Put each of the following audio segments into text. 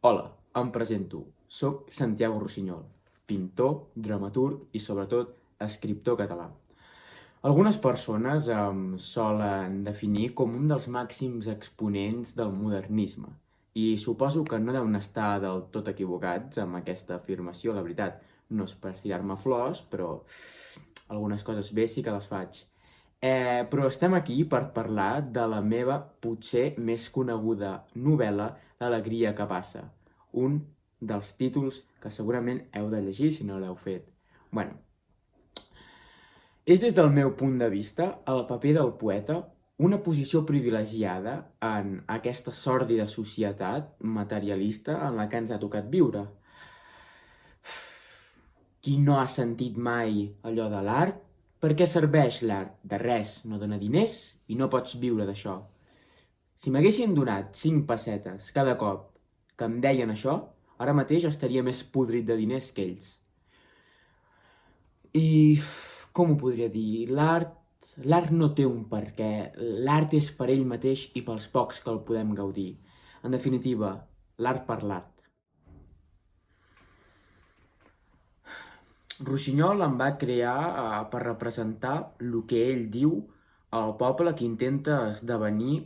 Hola, em presento. Soc Santiago Rossinyol, pintor, dramaturg i, sobretot, escriptor català. Algunes persones em solen definir com un dels màxims exponents del modernisme i suposo que no deuen estar del tot equivocats amb aquesta afirmació, la veritat. No és per tirar-me flors, però algunes coses bé sí que les faig. Però estem aquí per parlar de la meva potser més coneguda novel·la, L'alegria que passa, un dels títols que segurament heu de llegir si no l'heu fet. Bueno, és des del meu punt de vista, el paper del poeta, una posició privilegiada en aquesta sòrdida societat materialista en la que ens ha tocat viure. Qui no ha sentit mai allò de l'art? Per què serveix l'art? De res, no dona diners i no pots viure d'això. Si m'haguessin donat 5 pessetes cada cop que em deien això, ara mateix estaria més podrit de diners que ells. I com ho podria dir? L'art no té un per què. L'art és per ell mateix i pels pocs que el podem gaudir. En definitiva, l'art per l'art. Rossinyol em va crear per representar el que ell diu al poble que intenta esdevenir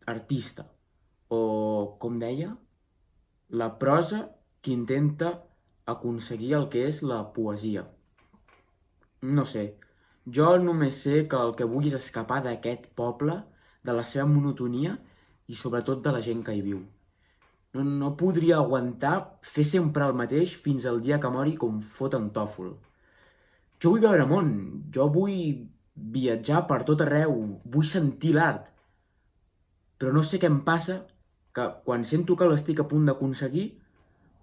artista. O, com deia, la prosa que intenta aconseguir el que és la poesia. No sé, jo només sé que el que vull és escapar d'aquest poble, de la seva monotonia i sobretot de la gent que hi viu. No podria aguantar fer sempre el mateix fins al dia que mori com fot en tòfol. Jo vull veure món, jo vull viatjar per tot arreu, vull sentir l'art. Però no sé què em passa, que quan sento que l'estic a punt d'aconseguir,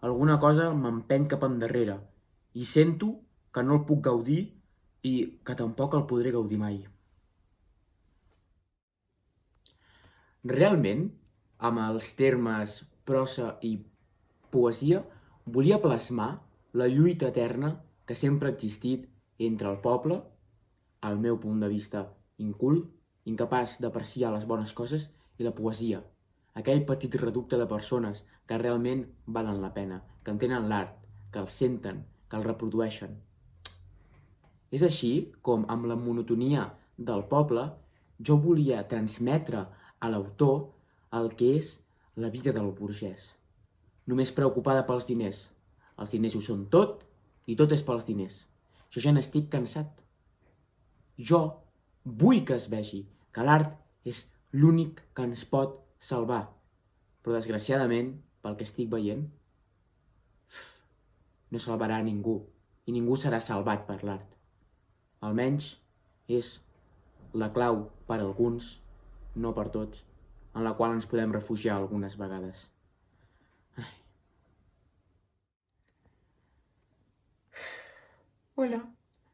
alguna cosa m'empeny cap endarrere i sento que no el puc gaudir i que tampoc el podré gaudir mai. Realment, amb els termes prosa i poesia, volia plasmar la lluita eterna que sempre ha existit entre el poble, al meu punt de vista incult, incapaç d'apreciar les bones coses, i la poesia, aquell petit reducte de persones que realment valen la pena, que entenen l'art, que el senten, que el reprodueixen. És així com, amb la monotonia del poble, jo volia transmetre a l'autor el que és la vida del burgès. Només preocupada pels diners. Els diners ho són tot i tot és pels diners. Jo ja n'estic cansat. Jo vull que es vegi que l'art és l'únic que ens pot salvar. Però, desgraciadament, pel que estic veient, no salvarà a ningú. I ningú serà salvat per l'art. Almenys és la clau per a alguns, no per tots, en la qual ens podem refugiar algunes vegades. Hola,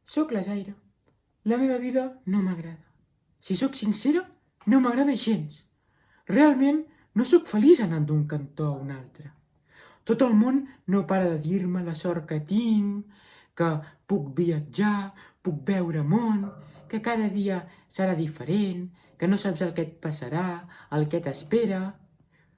sóc la Zaira. La meva vida no m'agrada. Si sóc sincera, no m'agrada gens. Realment no sóc feliç anant d'un cantó a un altre. Tot el món no para de dir-me la sort que tinc, que puc viatjar, puc veure món, que cada dia serà diferent, que no saps el que et passarà, el que t'espera.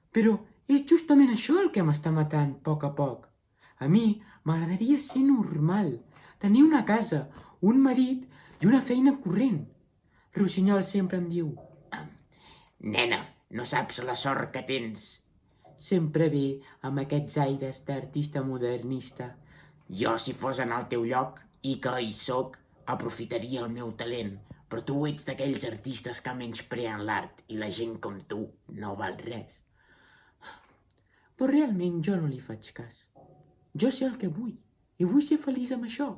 Però és justament això el que m'està matant a poc. A mi m'agradaria ser normal, tenir una casa, un marit i una feina corrent. Rossinyol sempre em diu: Nena, no saps la sort que tens. sempre ve amb aquests aires d'artista modernista. Jo, si fos en el teu lloc, i que hi sóc, aprofitaria el meu talent. Però tu ets d'aquells artistes que menyspreen l'art i la gent com tu no val res. Però realment jo no li faig cas. Jo sé el que vull, i vull ser feliç amb això.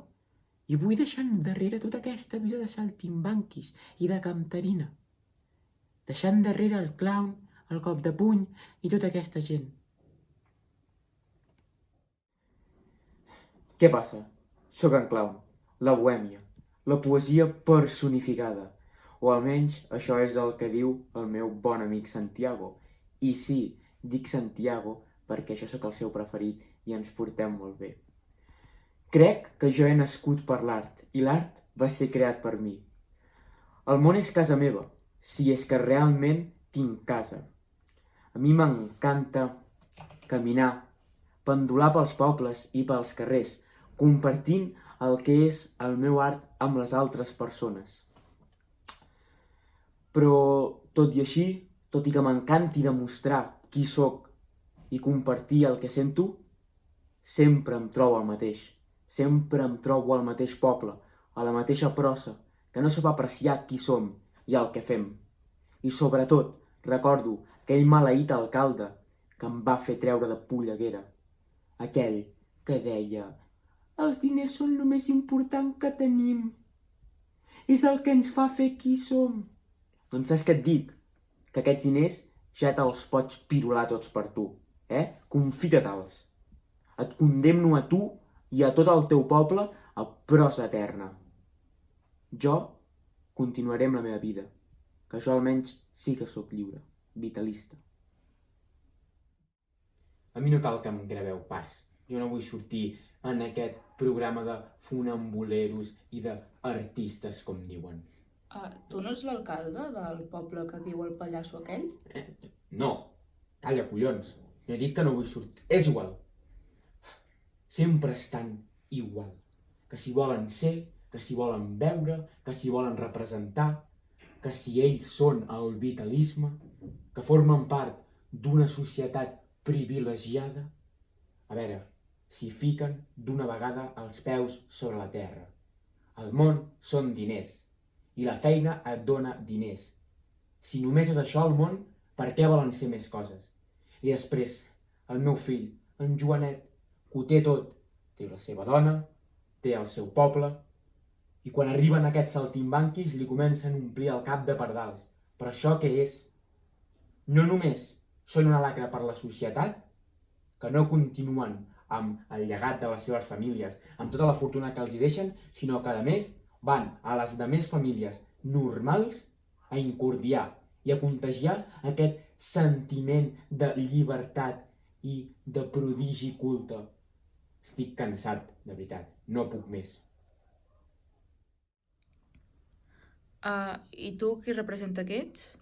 I vull deixar endarrere tota aquesta vida de saltimbanquis i de cantarina. Deixar endarrere el clown, el cop de puny i tota aquesta gent. Què passa? Sóc en clown, la bohèmia, la poesia personificada. O almenys això és el que diu el meu bon amic Santiago. I sí, dic Santiago perquè jo sóc el seu preferit i ens portem molt bé. Crec que jo he nascut per l'art i l'art va ser creat per mi. El món és casa meva, si és que realment tinc casa. A mi m'encanta caminar, pendular pels pobles i pels carrers, compartint el que és el meu art amb les altres persones. Però, tot i així, tot i que m'encanti demostrar qui sóc i compartir el que sento, sempre em trobo al mateix. Sempre em trobo al mateix poble, a la mateixa prosa, que no sap apreciar qui som i el que fem. I sobretot, recordo aquell maleït alcalde que em va fer treure de polleguera. Aquell que deia: els diners són el més important que tenim. És el que ens fa fer qui som. Doncs saps què et dic? Que aquests diners ja te'ls pots pirular tots per tu. Confita-te'ls. Et condemno a tu i a tot el teu poble a prosa eterna. Jo continuaré amb la meva vida, que jo almenys sí que sóc lliure, vitalista. A mi no cal que em graveu pas. Jo no vull sortir en aquest programa de funambuleros i d'artistes, com diuen. Tu no ets l'alcalde del poble que diu el pallasso aquell? No, calla, collons. No he dit que no vull sortir. És igual. Sempre estan igual. Que si volen ser, que si volen veure, que si volen representar, que si ells són el vitalisme, que formen part d'una societat privilegiada, a veure, s'hi fiquen d'una vegada els peus sobre la terra. El món són diners, i la feina et dona diners. Si només és això el món, per què volen ser més coses? I després, el meu fill, en Joanet, que ho té tot, té la seva dona, té el seu poble, i quan arriben aquests saltimbanquis li comencen a omplir el cap de pardals. Però això què és? No només són una lacra per la societat, que no continuen amb el llegat de les seves famílies, amb tota la fortuna que els hi deixen, sinó que, a més, van a les demés famílies normals a incordiar i a contagiar aquest sentiment de llibertat i de prodigi culte. Estic cansat, de veritat, no puc més. I tu qui representa aquests?